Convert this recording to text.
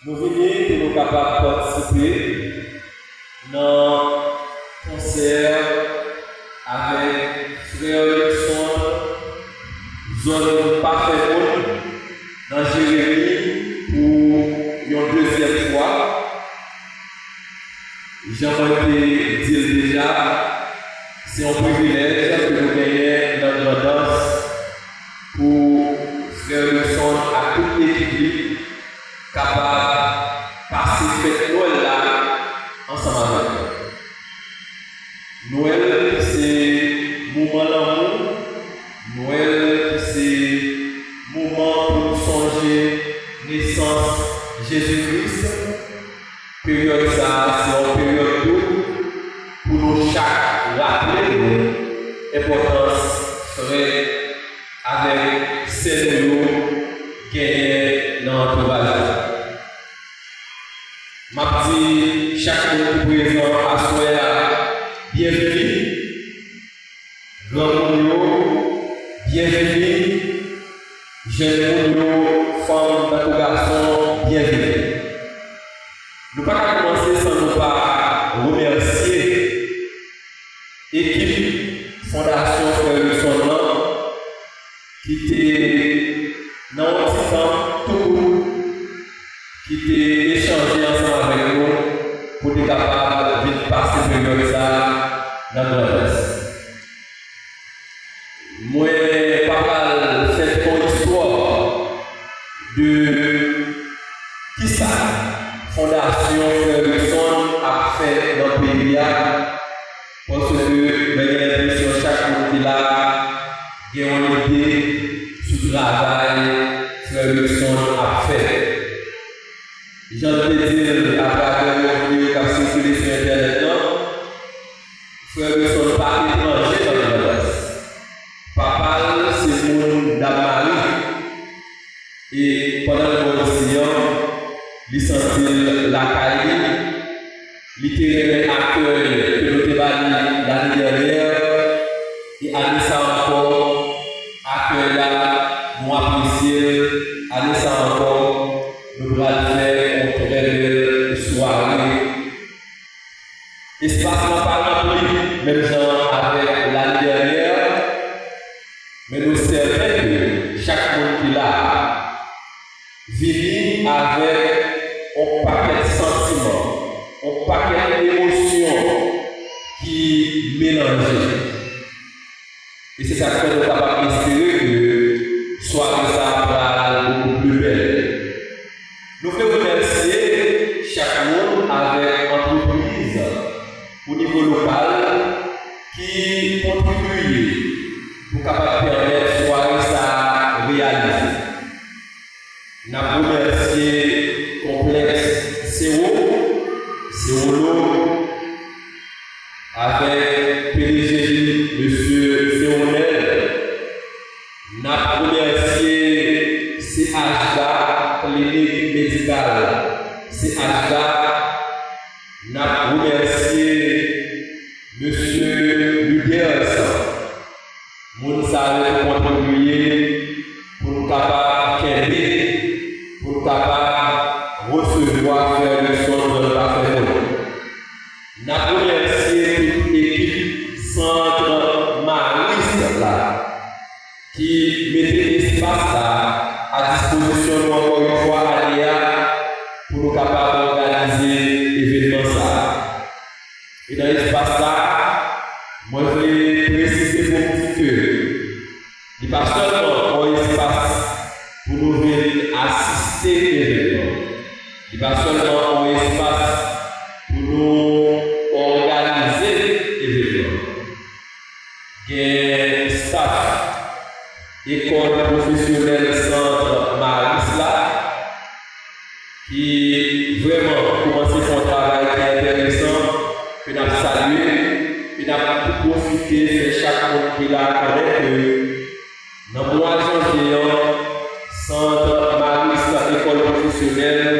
Nous venons pour nous capables de participer dans un concert avec Frère Wilson, zone parfaite dans Jérémie pour une deuxième fois. J'aimerais dire déjà, c'est un privilège que nous gagnons notre danse pour Frère Wilson à toute l'équipe capable de passer cette Noël là ensemble avec nous. Noël, c'est moment d'amour. Noël, c'est moment pour nous songer naissance Jésus-Christ. Période ça, c'est une période double pour nous chaque rappeler l'importance serait avec ces nous gagnés dans notre vallée. Ma dit chaque monde présent à soi bienvenue. Grand monde, bienvenue. Jeune monde, femme, garçon, bienvenue. Nous ne pouvons pas commencer sans nous pas remercier l'équipe Fondation Frère Wilson qui était dans un petit temps tout qui était échangé ensemble avec nous pour être capable de passer cette période dans notre reste. Moi, pas mal cette histoire de qui ça Fondation Frère Wilson a fait dans le pays parce que l'impression chaque monde qui là il y a une idée sur le travail Frère Wilson a fait. J'entends dire à travers le vidéo qui a circulé sur Internet, Frère Wilson pas étranger dans le monde. Papa, c'est mon d'Amari. Et pendant le monde, il sentit la caille, littéralement accueil que nous avons l'année dernière, et année ça encore, accueil là, nous apprécier, année ça encore, nous allons faire une très belle soirée. Espace n'a pas rempli, même gens avec l'année dernière, mais nous savons que chaque monde qui l'a vit avec un paquet de sentiments, un paquet d'émotions qui mélangent. Et c'est ça que nous sommes capables d'espérer que soit ça sera beaucoup plus belle. Nous voulons remercier chaque monde avec entreprise au niveau local qui contribue pour capable permettre soit ça réaliser. Nous remercier complexe Céolo avec PDG M. Féonel. Nous remercier CHDA, clinique médicale CHDA. Nous remercier M. Luders. Nous avons contribué pour nous capables d'aider, pour nous capables de recevoir Frère Wilson dans le parfait. Nous avons remercié toute l'équipe Centre Mariste là, qui mettait l'espace là à disposition encore une fois à l'IA pour nous capables d'organiser l'événement ça. Et dans l'espace là, moi je vais préciser pour vous que il n'y a pas seulement un espace pour nous venir assister à l'événement. Il n'y a pas seulement un espace pour nous organiser l'événement. Il y a un staff, école professionnelle Centre Marisla, qui vraiment commence son travail qui est intéressant, que nous avons salué, que nous avons profité de chaque monde qui l'a connaît. Dans le mois de janvier, Centre Marisla, école professionnelle,